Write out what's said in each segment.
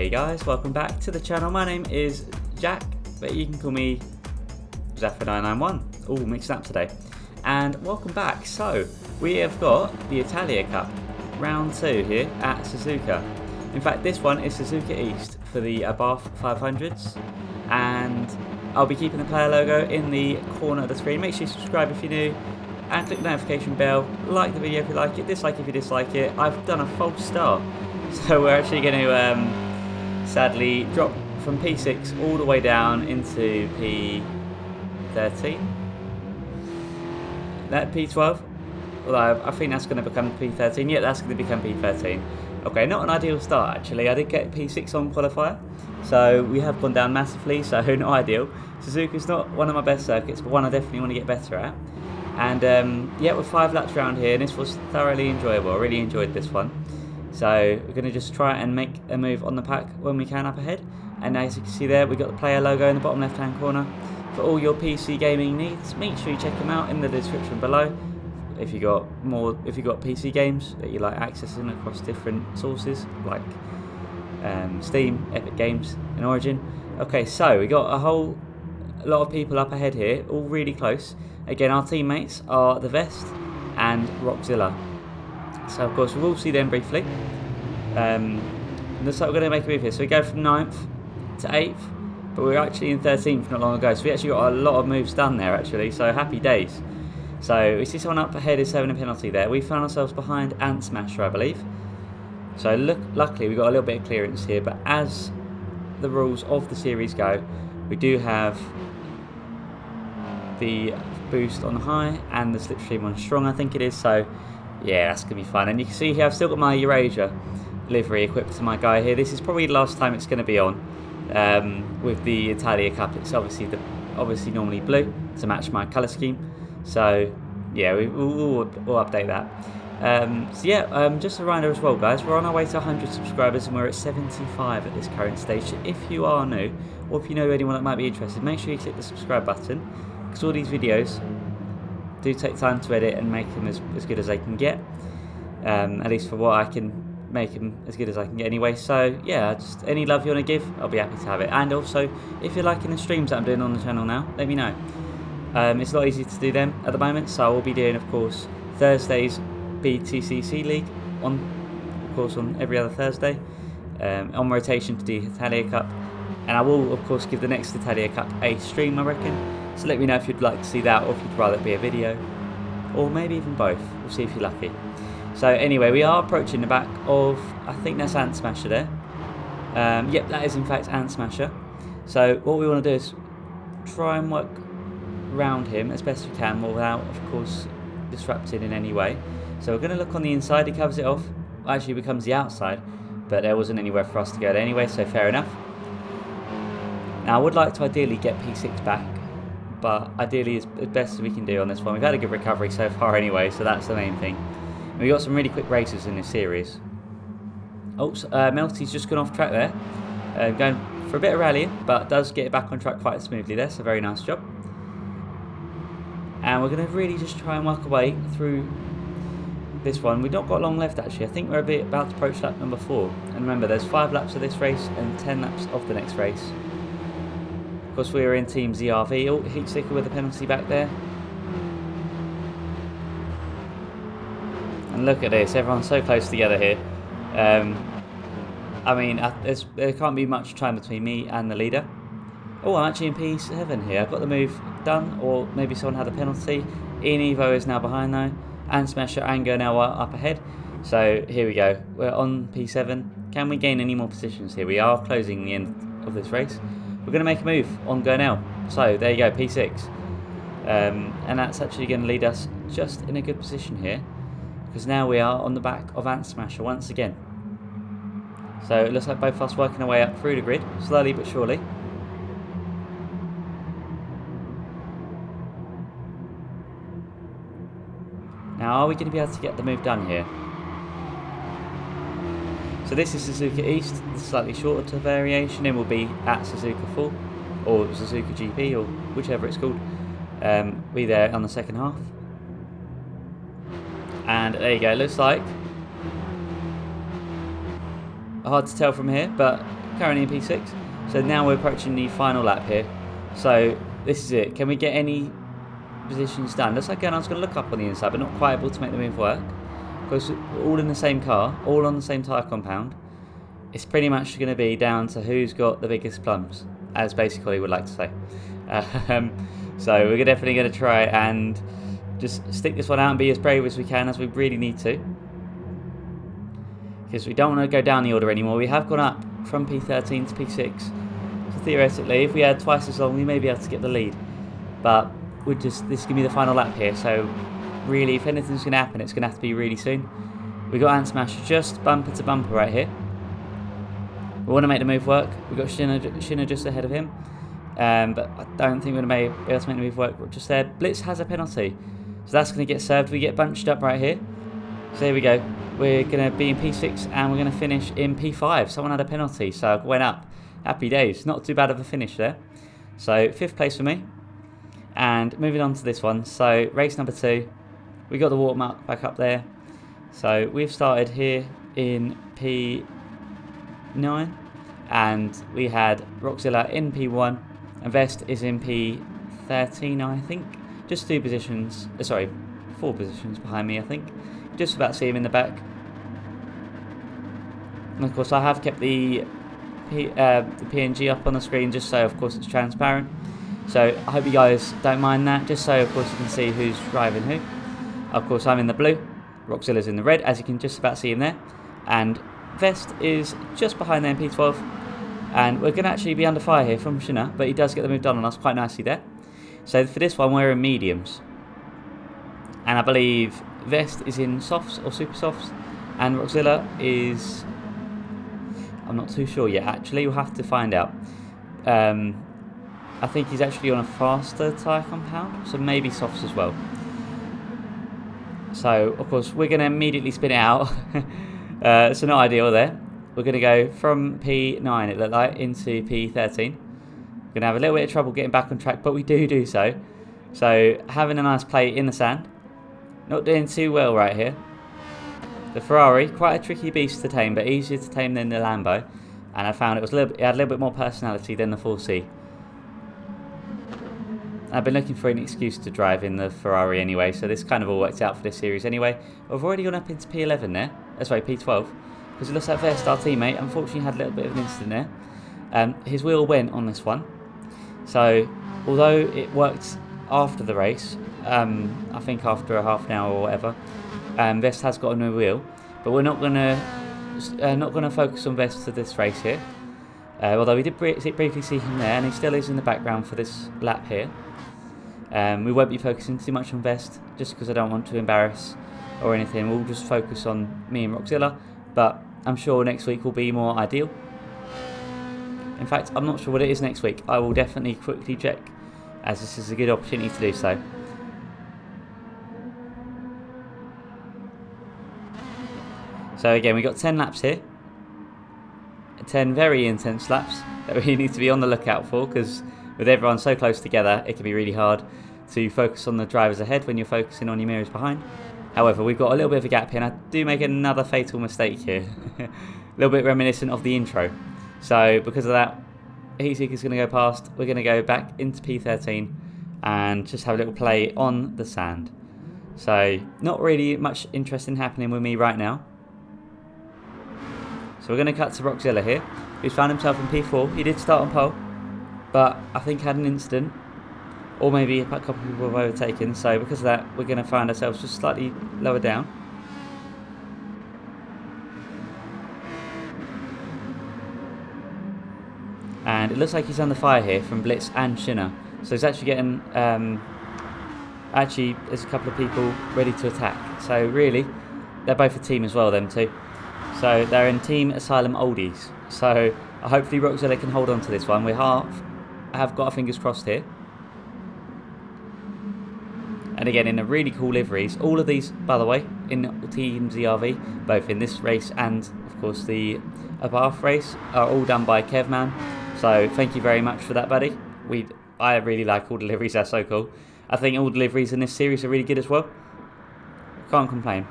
Hey guys, welcome back to the channel. My name is Jack, but you can call me Zaffa991, all mixed up today. And welcome back. So, we have got the Italia Cup, round 2 here at Suzuka. In fact, this one is Suzuka East for the Abarth 500s. And I'll be keeping the player logo in the corner of the screen. Make sure you subscribe if you're new, and click the notification bell. Like the video if you like it, dislike if you dislike it. I've done a false start, so we're actually going to sadly drop from P6 all the way down into P13. That P12. Although I think that's going to become P13. Yeah, that's going to become P13. Okay, not an ideal start actually. I did get P6 on qualifier, so we have gone down massively, so not ideal. Suzuka's not one of my best circuits, but one I definitely want to get better at. And yeah, we're 5 laps around here, and this was thoroughly enjoyable. I really enjoyed this one. So we're going to just try and make a move on the pack when we can up ahead. And as you can see there, we've got the player logo in the bottom left hand corner. For all your PC gaming needs, make sure you check them out in the description below. If you got PC games that you like accessing across different sources like Steam, Epic Games and Origin. Okay, so we got a whole lot of people up ahead here, all really close. Again, our teammates are the Vest and Rockzilla. So of course we will see them briefly. Looks like we're going to make a move here. So we go from 9th to 8th, but we were actually in 13th not long ago. So we actually got a lot of moves done there actually, so happy days. So we see someone up ahead is having a penalty there. We found ourselves behind Ant Smasher, I believe. So luckily we got a little bit of clearance here, but as the rules of the series go, we do have the boost on high and the slipstream on strong, I think it is. So yeah, that's going to be fun. And you can see here I've still got my Eurasia livery equipped to my guy here. This is probably the last time it's going to be on with the Italia Cup. It's obviously normally blue to match my colour scheme. So yeah, we'll update that. So yeah, just a reminder as well guys, we're on our way to 100 subscribers and we're at 75 at this current stage. If you are new, or if you know anyone that might be interested, make sure you click the subscribe button, because all these videos do take time to edit and make them as good as they can get, at least for what I can make them as good as I can get anyway. So yeah, just any love you want to give, I'll be happy to have it. And also, if you're liking the streams that I'm doing on the channel now, let me know. It's a lot easier to do them at the moment, so I will be doing, of course, Thursday's BTCC League on every other Thursday, on rotation to the Italia Cup, and I will of course give the next Italia Cup a stream, I reckon. So let me know if you'd like to see that, or if you'd rather it be a video, or maybe even both. We'll see if you're lucky. So anyway, we are approaching the back of, I think that's Ant Smasher there. Yep, that is in fact Ant Smasher. So what we want to do is try and work around him as best we can, without of course disrupting in any way. So we're going to look on the inside. He covers it off. Actually becomes the outside, but there wasn't anywhere for us to go anyway, so fair enough. Now I would like to ideally get P6 back, but ideally as best as we can do on this one. We've had a good recovery so far anyway, so that's the main thing. And we got some really quick races in this series. Oh, Melty's just gone off track there, going for a bit of rallying, but does get it back on track quite smoothly there, so very nice job. And we're going to really just try and work our way through this one. We've not got long left actually. I think we're about to approach lap number 4. And remember, there's 5 laps of this race and 10 laps of the next race. Of course, we were in Team ZRV. Oh, heat sticker with a penalty back there. And look at this, everyone's so close together here. I mean, there can't be much time between me and the leader. Oh, I'm actually in P7 here. I've got the move done, or maybe someone had a penalty. Ian Evo is now behind though, and Smasher and Gurnell are up ahead. So here we go. We're on P7. Can we gain any more positions here? We are closing the end of this race. We're going to make a move on Gurnell. So there you go, P6. And that's actually going to lead us just in a good position here, because now we are on the back of Ant Smasher once again. So it looks like both of us working our way up through the grid, slowly but surely. Now, are we going to be able to get the move done here? So this is Suzuka East, the slightly shorter variation. It will be at Suzuka Full, or Suzuka GP, or whichever it's called. Be there on the second half. And there you go, looks like, hard to tell from here, but currently in P6. So now we're approaching the final lap here. So this is it. Can we get any positions done? Looks like Gernard's going to look up on the inside, but not quite able to make the move work. Because we're all in the same car, all on the same tyre compound. It's pretty much going to be down to who's got the biggest plums, as basically would like to say. So we're definitely going to try and just stick this one out and be as brave as we can, as we really need to. Because we don't want to go down the order anymore. We have gone up from P13 to P6. So theoretically, if we had twice as long, we may be able to get the lead. But this is going to be the final lap here. So really, if anything's going to happen, it's going to have to be really soon. We got Ant Smash just bumper to bumper right here. We want to make the move work. We've got Shinner just ahead of him. But I don't think we're going to be able to make the move work just there. Blitz has a penalty. So that's going to get served. We get bunched up right here. So there we go. We're going to be in P6 and we're going to finish in P5. Someone had a penalty, so I went up. Happy days. Not too bad of a finish there. So 5th place for me. And moving on to this one. So race number 2. We got the water mark back up there. So we've started here in P9. And we had Roxilla in P1. And Vest is in P13, I think. Just 4 positions behind me, I think. Just about see him in the back. And of course I have kept the PNG up on the screen just so of course it's transparent. So I hope you guys don't mind that, just so of course you can see who's driving who. Of course I'm in the blue, Roxilla's in the red, as you can just about see him there. And Vest is just behind there in P12. And we're going to actually be under fire here from Shinner, but he does get the move done on us quite nicely there. So for this one we're in mediums. And I believe Vest is in softs or super softs. And Roxilla is... I'm not too sure yet actually, we'll have to find out. I think he's actually on a faster tyre compound, so maybe softs as well. So of course we're going to immediately spin it out. So not ideal there. We're going to go from P9, it looked like, into P13. We're going to have a little bit of trouble getting back on track, but we do so. So having a nice play in the sand. Not doing too well right here. The Ferrari, quite a tricky beast to tame, but easier to tame than the Lambo. And I found it had a little bit more personality than the 4C. I've been looking for an excuse to drive in the Ferrari anyway, so this kind of all worked out for this series anyway. I've already gone up into P11 there. Sorry, P12. Because it looks like Vest, our teammate, unfortunately had a little bit of an incident there. His wheel went on this one. So, although it worked after the race, I think after a half an hour or whatever, Vest has got a new wheel. But we're not gonna focus on Vest for this race here. Although we did briefly see him there, and he still is in the background for this lap here. We won't be focusing too much on Vest, just because I don't want to embarrass or anything. We'll just focus on me and Roxilla, but I'm sure next week will be more ideal. In fact, I'm not sure what it is next week. I will definitely quickly check, as this is a good opportunity to do so. So again, we've got 10 laps here. 10 very intense laps that we need to be on the lookout for, because with everyone so close together, it can be really hard to focus on the drivers ahead when you're focusing on your mirrors behind. However, we've got a little bit of a gap here, and I do make another fatal mistake here. A little bit reminiscent of the intro. So because of that, Heatseeker is going to go past. We're going to go back into P13 and just have a little play on the sand. So not really much interesting happening with me right now. So we're going to cut to Roxilla here, who's found himself in P4. He did start on pole, but I think had an incident, or maybe a couple of people were overtaken. So because of that, we're going to find ourselves just slightly lower down. And it looks like he's under fire here from Blitz and Shinner. So he's actually getting, there's a couple of people ready to attack. So really, they're both a team as well, them two. So they're in Team Asylum Oldies. So hopefully Roxilla can hold on to this one. I have got our fingers crossed here. And again, in a really cool liveries. All of these, by the way, in Team ZRV, both in this race and, of course, the Abarth race, are all done by Kevman. So thank you very much for that, buddy. I really like all the liveries. They're so cool. I think all the liveries in this series are really good as well. Can't complain.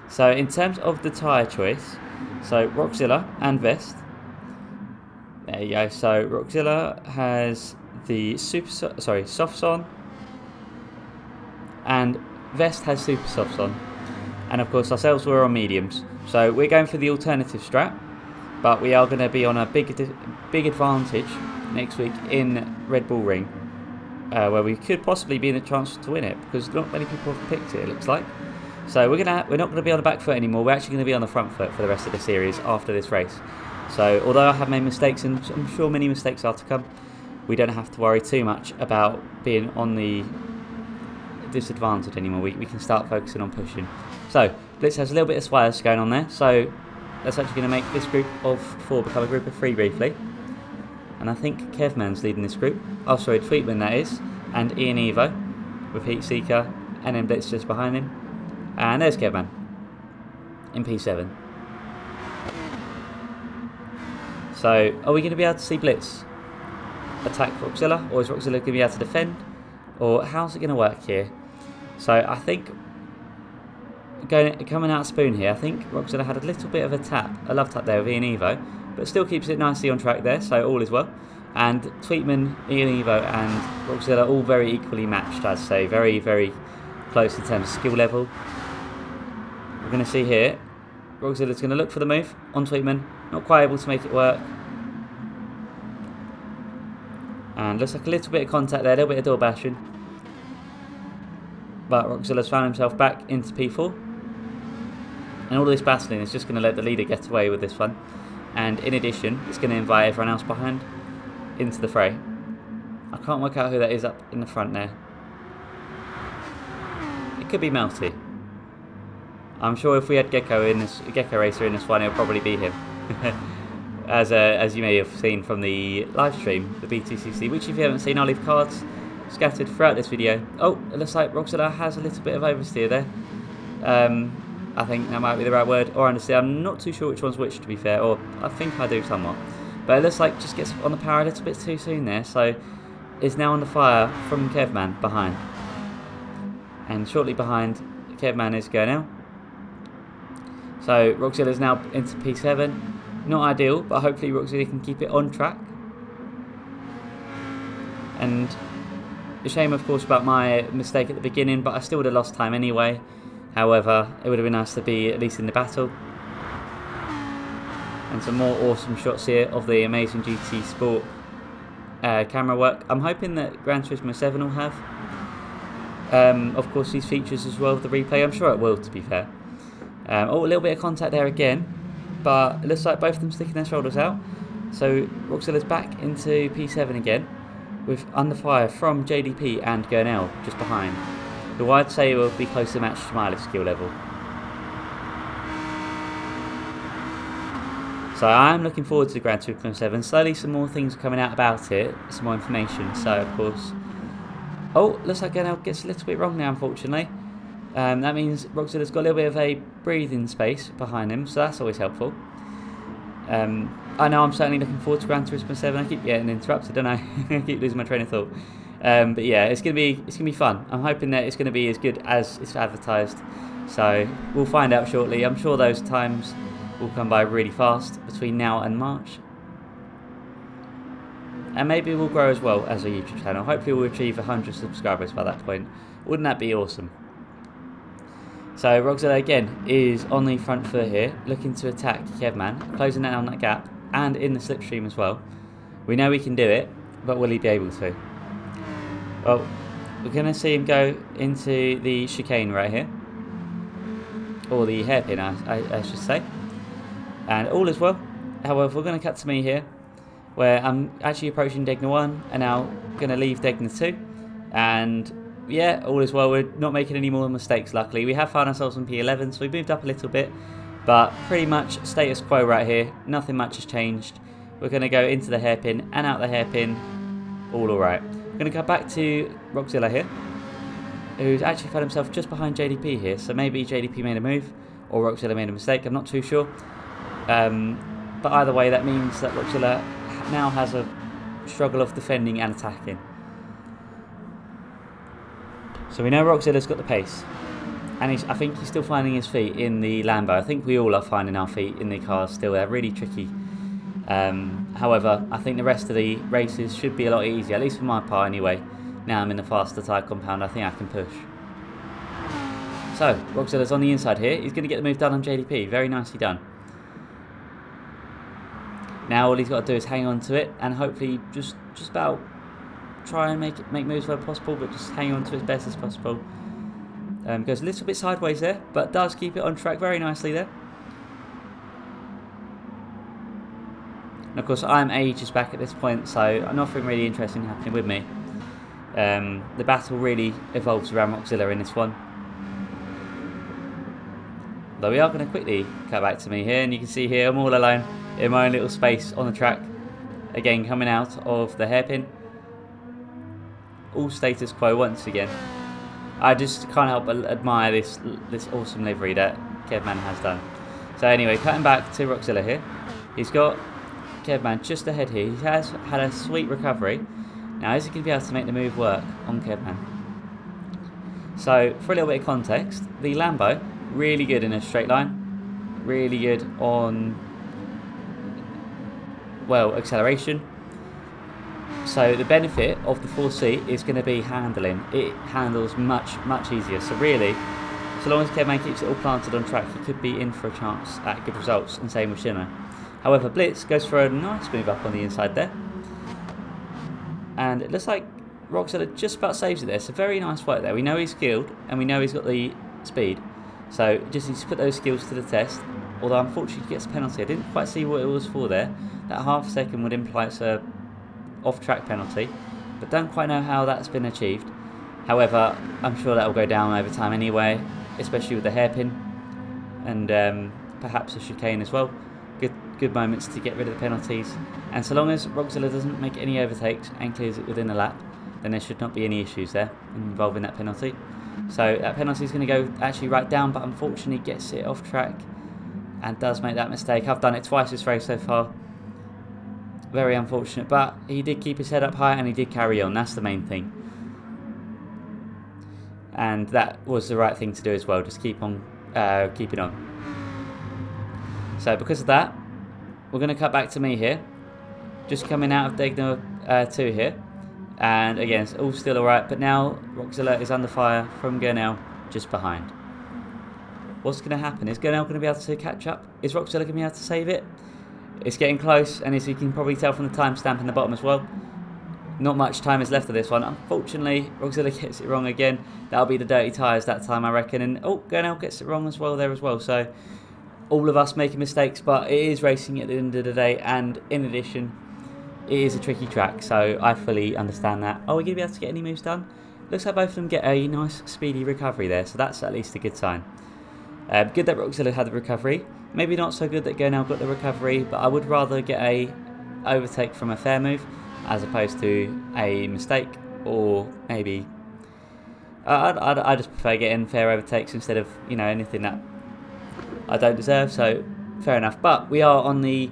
So in terms of the tyre choice, so Roxilla and Vest There you go. So Roxilla has the softs on, and Vest has super softs on, and of course ourselves we're on mediums. So we're going for the alternative strat, but we are going to be on a big advantage next week in Red Bull Ring, where we could possibly be in a chance to win it because not many people have picked it. It looks like. So we're not going to be on the back foot anymore. We're actually going to be on the front foot for the rest of the series after this race. So although I have made mistakes, and I'm sure many mistakes are to come, we don't have to worry too much about being on the disadvantage anymore. We can start focusing on pushing. So Blitz has a little bit of swires going on there. So that's actually going to make this group of 4 become a group of 3 briefly. And I think Kevman's leading this group. Oh, sorry, Tweetman that is. And Ian Evo with Heat Seeker. And then Blitz just behind him. And there's Kevman in P7. So, are we going to be able to see Blitz attack Roxilla? Or is Roxilla going to be able to defend? Or how's it going to work here? So, I think coming out spoon here, I think Roxilla had a little bit of a love tap there with Ian Evo. But still keeps it nicely on track there, so all is well. And Tweetman, Ian Evo and Roxilla all very equally matched, I'd say. Very, very close in terms of skill level. We're going to see here, Roxilla's going to look for the move on Tweetman. Not quite able to make it work. And looks like a little bit of contact there, a little bit of door bashing. But Roxilla's found himself back into P4. And all this battling is just going to let the leader get away with this one. And in addition, it's going to invite everyone else behind into the fray. I can't work out who that is up in the front there. It could be Melty. I'm sure if we had Gecko Racer in this one, it would probably be him. as you may have seen from the live stream, the BTCC, which if you haven't seen, I'll leave cards scattered throughout this video. Oh, it looks like Roxilla has a little bit of oversteer there. I think that might be the right word, or understeer. I'm not too sure which one's which, to be fair, or I think I do somewhat. But it looks like just gets on the power a little bit too soon there, so is now under fire from Kevman behind. And shortly behind, Kevman is going out. So Roxilla's now into P7. Not ideal, but hopefully Roxilla can keep it on track. And a shame, of course, about my mistake at the beginning, but I still would have lost time anyway. However, it would have been nice to be at least in the battle. And some more awesome shots here of the amazing GT Sport camera work. I'm hoping that Gran Turismo 7 will have, of course, these features as well, the replay. I'm sure it will, to be fair. Oh, a little bit of contact there again, but it looks like both of them sticking their shoulders out. So Roxilla's back into P7 again, with under fire from JDP and Gurnell just behind. Who I'd say will be close to match to my skill level. So I'm looking forward to the Gran Turismo 7. Slowly some more things are coming out about it, some more information. So of course, oh, looks like Gurnell gets a little bit wrong now, unfortunately. That means Roxilla's got a little bit of a breathing space behind him, so that's always helpful. I know I'm certainly looking forward to Gran Turismo 7. I keep getting interrupted, don't I? I keep losing my train of thought. But yeah, it's gonna be fun. I'm hoping that it's gonna be as good as it's advertised. So we'll find out shortly. I'm sure those times will come by really fast between now and March. And maybe we'll grow as well as a YouTube channel. Hopefully we'll achieve 100 subscribers by that point. Wouldn't that be awesome? So Roxilla again is on the front foot here, looking to attack Kevman, closing down that gap, and in the slipstream as well. We know we can do it, but will he be able to? Well, we're going to see him go into the chicane right here. Or the hairpin, I should say. And all is well. However, we're going to cut to me here, where I'm actually approaching Degna 1, and now going to leave Degna 2. And yeah, all is well. We're not making any more mistakes, luckily. We have found ourselves on P11, so we moved up a little bit. But pretty much status quo right here. Nothing much has changed. We're going to go into the hairpin and out the hairpin. All alright. We're going to go back to Roxilla here, who's actually found himself just behind JDP here. So maybe JDP made a move, or Roxilla made a mistake. I'm not too sure. But either way, that means that Roxilla now has a struggle of defending and attacking. So we know Roxilla's got the pace. And I think he's still finding his feet in the Lambo. I think we all are finding our feet in the cars still. They're really tricky However, I think the rest of the races should be a lot easier, at least for my part anyway. Now I'm in the faster tyre compound, I think I can push. So, Roxilla's on the inside here. He's going to get the move done on JDP. Very nicely done. Now all he's got to do is hang on to it and hopefully just about try and make moves where possible, but just hang on to it as best as possible. Goes a little bit sideways there, but does keep it on track very nicely there. And of course, I'm ages back at this point, so nothing really interesting happening with me. The battle really evolves around Roxilla in this one. Though we are going to quickly cut back to me here, and you can see here I'm all alone in my own little space on the track. Again, coming out of the hairpin. All status quo once again. I just can't help but admire this awesome livery that Kevman has done. So anyway, cutting back to Roxilla here. He's got Kevman just ahead here. He has had a sweet recovery. Now is he going to be able to make the move work on Kevman? So for a little bit of context, the Lambo, really good in a straight line. Really good on, well, acceleration. So the benefit of the 4C is going to be handling. It handles much easier. So really, so long as Kevman keeps it all planted on track, he could be in for a chance at good results, and same with Shimmer. However, Blitz goes for a nice move up on the inside there. And it looks like Roxilla just about saves it there. So very nice work there. We know he's skilled and we know he's got the speed. So just needs to put those skills to the test. Although unfortunately he gets a penalty. I didn't quite see what it was for there. That half second would imply it's a off-track penalty. But don't quite know how that's been achieved. However, I'm sure that will go down over time anyway. Especially with the hairpin. And perhaps a chicane as well. Good moments to get rid of the penalties, and so long as Roxilla doesn't make any overtakes and clears it within a lap, then there should not be any issues there involving that penalty. So that penalty is going to go actually right down, but unfortunately gets it off track and does make that mistake. I've done it twice this race so far. Very unfortunate, but he did keep his head up high and he did carry on. That's the main thing, and that was the right thing to do as well. Just keep on keeping on. So because of that, we're going to cut back to me here. Just coming out of Degner 2 here. And again, it's all still alright. But now Roxilla is under fire from Gurnell just behind. What's going to happen? Is Gurnell going to be able to catch up? Is Roxilla going to be able to save it? It's getting close. And as you can probably tell from the timestamp in the bottom as well, not much time is left of this one. Unfortunately, Roxilla gets it wrong again. That'll be the dirty tyres that time, I reckon. And Gurnell gets it wrong as well there as well. So all of us making mistakes, but it is racing at the end of the day, and in addition, it is a tricky track, so I fully understand that. Are we going to be able to get any moves done? Looks like both of them get a nice speedy recovery there, so that's at least a good sign. Good that Roxilla had the recovery. Maybe not so good that Gurnell got the recovery, but I would rather get a overtake from a fair move as opposed to a mistake, or maybe I just prefer getting fair overtakes instead of anything that I don't deserve, so fair enough. But we are on the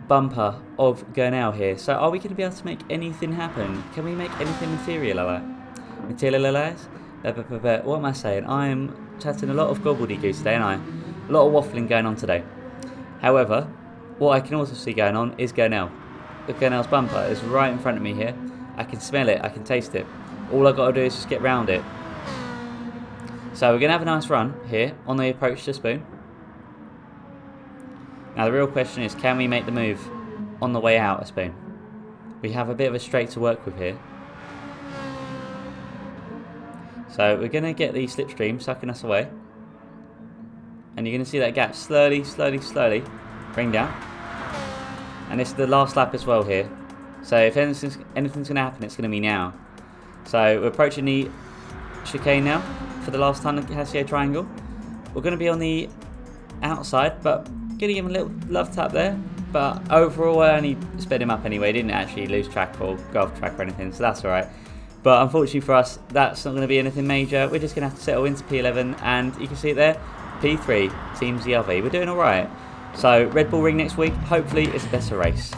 bumper of Gurnell here, so are we going to be able to make anything happen? Can we make anything materialise? What am I saying? I am chatting a lot of gobbledygook today, and a lot of waffling going on today. However, what I can also see going on is Gurnell. Gurnell's bumper is right in front of me here. I can smell it, I can taste it. All I've got to do is just get round it. So we're going to have a nice run here on the approach to Spoon. Now the real question is, can we make the move on the way out of Spoon? We have a bit of a straight to work with here. So we're going to get the slipstream sucking us away. And you're going to see that gap slowly bring down. And it's the last lap as well here. So if anything's going to happen, it's going to be now. So we're approaching the chicane now for the last time, the Casio triangle. We're going to be on the outside, but going to give him a little love tap there. But overall, I only sped him up anyway. Didn't actually lose track or go off track or anything, so that's alright. But unfortunately for us, that's not going to be anything major. We're just going to have to settle into P11, and you can see it there, P3, Team ZRV. We're doing alright. So Red Bull Ring next week, hopefully it's a better race.